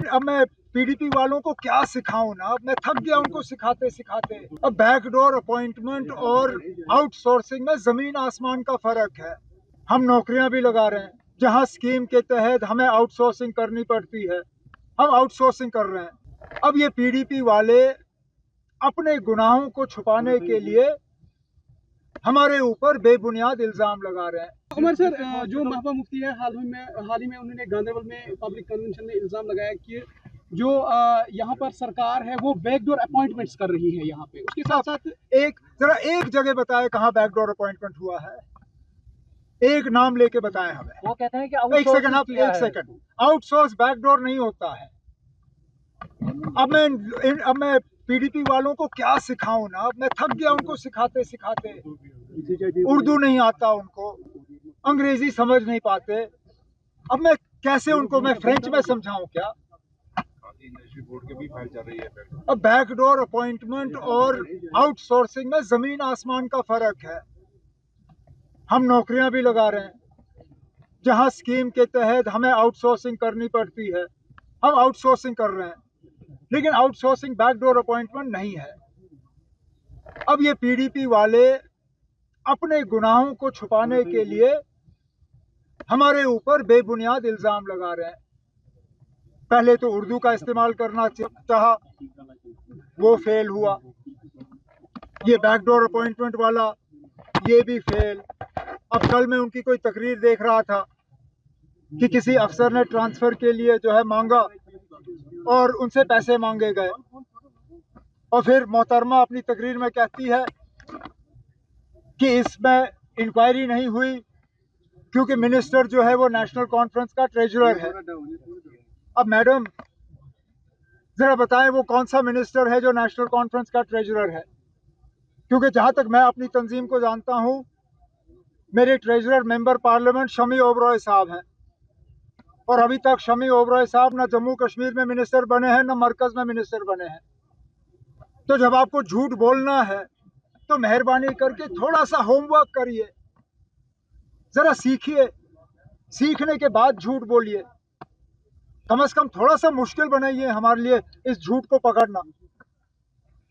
अब मैं पीडीपी वालों को क्या सिखाऊं ना, अब मैं थक गया उनको सिखाते सिखाते। अब बैकडोर अपॉइंटमेंट और आउटसोर्सिंग में जमीन आसमान का फर्क है। हम नौकरियां भी लगा रहे हैं, जहां स्कीम के तहत हमें आउटसोर्सिंग करनी पड़ती है, हम आउटसोर्सिंग कर रहे हैं। अब ये पीडीपी वाले अपने गुनाहों को छुपाने के लिए हमारे ऊपर बेबुनियाद इल्जाम लगा रहे हैं। उमर सर, जो महबूबा मुफ्ती है, हाल ही में उन्होंने गांधीनगर में पब्लिक कन्वेंशन में इल्जाम लगाया कि जो यहाँ पर सरकार है वो बैकडोर अपॉइंटमेंट्स कर रही है यहाँ पे। उसके साथ साथ एक जगह बताए कहाँ बैकडोर अपॉइंटमेंट हुआ है, एक नाम लेके बताएं हमें। वो कहते हैं कि एक सेकंड, आउटसोर्स बैकडोर नहीं होता है। अब मैं पीडीपी वालों को क्या सिखाऊं ना, अब मैं थक गया उनको सिखाते सिखाते। उर्दू नहीं आता उनको, अंग्रेजी समझ नहीं पाते। अब मैं कैसे उनको मैं फ्रेंच में समझाऊं क्या? अब बैकडोर अपॉइंटमेंट और आउटसोर्सिंग में जमीन आसमान का फर्क है। हम नौकरियां भी लगा रहे हैं, जहां स्कीम के तहत हमें आउटसोर्सिंग करनी पड़ती है, हम आउटसोर्सिंग कर रहे हैं, लेकिन आउटसोर्सिंग बैकडोर अपॉइंटमेंट नहीं है। अब ये पीडीपी वाले अपने गुनाहों को छुपाने के लिए हमारे ऊपर बेबुनियाद इल्जाम लगा रहे हैं। पहले तो उर्दू का इस्तेमाल करना चाहा, वो फेल हुआ। ये बैकडोर अपॉइंटमेंट वाला, ये भी फेल। अब कल मैं उनकी कोई तकरीर देख रहा था कि किसी अफसर ने ट्रांसफर के लिए जो है मांगा और उनसे पैसे मांगे गए, और फिर मोहतरमा अपनी तकरीर में कहती है कि इसमें इंक्वायरी नहीं हुई क्योंकि मिनिस्टर जो है वो नेशनल कॉन्फ्रेंस का ट्रेजरर है। अब मैडम जरा बताएं वो कौन सा मिनिस्टर है जो नेशनल कॉन्फ्रेंस का ट्रेजरर है? क्योंकि जहां तक मैं अपनी तंजीम को जानता हूं, मेरे treasurer member parliament Shami Oberoi साहब हैं, और अभी तक शमी ओबरॉय साहब न जम्मू कश्मीर में मिनिस्टर बने हैं, न मरकज में मिनिस्टर बने हैं। तो जब आपको झूठ बोलना है तो मेहरबानी करके थोड़ा सा होमवर्क करिए, जरा सीखिए, सीखने के बाद झूठ बोलिए। कम से कम थोड़ा सा मुश्किल बनाइए हमारे लिए इस झूठ को पकड़ना।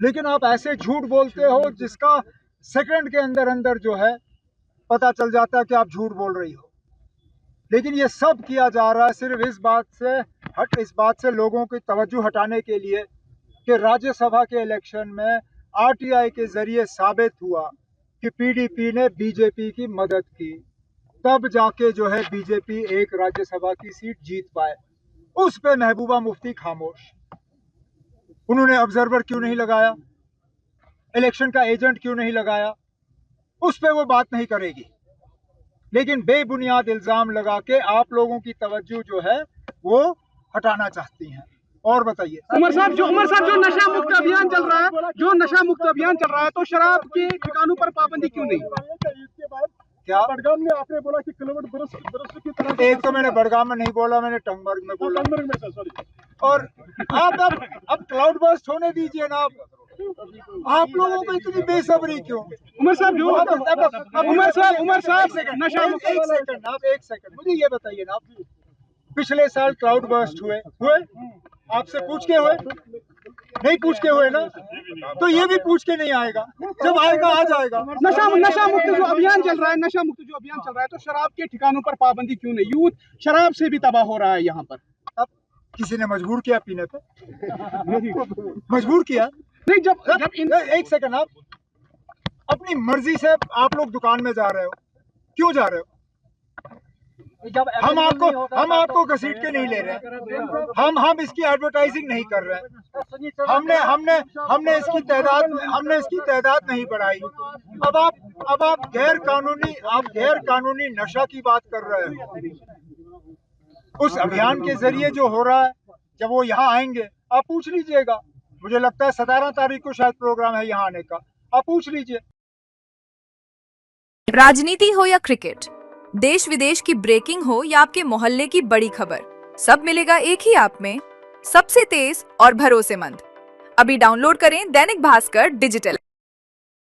लेकिन आप ऐसे झूठ बोलते हो जिसका सेकंड के अंदर अंदर जो है पता चल जाता है कि आप झूठ बोल रही हो। लेकिन ये सब किया जा रहा है सिर्फ इस बात से लोगों की तवज्जो हटाने के लिए कि राज्यसभा के इलेक्शन में आरटीआई के जरिए साबित हुआ कि पीडीपी ने बीजेपी की मदद की, तब जाके जो है बीजेपी एक राज्यसभा की सीट जीत पाए। उस पे महबूबा मुफ्ती खामोश। उन्होंने ऑब्जर्वर क्यों नहीं लगाया, इलेक्शन का एजेंट क्यों नहीं लगाया, उस पे वो बात नहीं करेगी। लेकिन बेबुनियाद इल्जाम लगा के आप लोगों की तवज्जो जो है वो हटाना चाहती हैं। और बताइए उमर साहब, जो नशा मुक्त अभियान चल रहा है, तो शराब के ठिकानों पर पाबंदी क्यों नहीं? क्या बडगाम में आपने बोला कि किलोमीटर बरस की तरह? एक तो मैंने बडगाम में नहीं बोला, मैंने टंगमर्ग में बोला। सॉरी। और आप अब क्लाउड बर्स्ट होने दीजिए ना। आप लोगों को इतनी बेसब्री क्यों? उमर साहब, नशा मुक्त। एक सेकंड मुझे ये बताइए ना, पिछले साल क्लाउड बर्स्ट हुए आपसे पूछ के हुए? नहीं पूछ के हुए ना, तो ये भी पूछ के नहीं आएगा, जब आएगा आ जाएगा। नशा मुक्त जो अभियान चल रहा है, तो शराब के ठिकानों पर पाबंदी क्यों नहीं? यूथ शराब से भी तबाह हो रहा है यहाँ पर। अब किसी ने मजबूर किया पीने पे? मजबूर किया नहीं। जब एक सेकंड, आप अपनी मर्जी से आप लोग दुकान में जा रहे हो, क्यों जा रहे हो? हम आपको घसीट के नहीं ले रहे, हम इसकी एडवर्टाइजिंग नहीं कर रहे हैं। हमने इसकी तादाद नहीं बढ़ाई। अब आप गैर कानूनी नशा की बात कर रहे हो। उस अभियान के जरिए जो हो रहा है, जब वो यहाँ आएंगे आप पूछ लीजिएगा। मुझे लगता है 17 तारीख को शायद प्रोग्राम है यहाँ आने का, आप पूछ लीजिए। राजनीति हो या क्रिकेट, देश विदेश की ब्रेकिंग हो या आपके मोहल्ले की बड़ी खबर, सब मिलेगा एक ही ऐप में, सबसे तेज और भरोसेमंद। अभी डाउनलोड करें दैनिक भास्कर डिजिटल।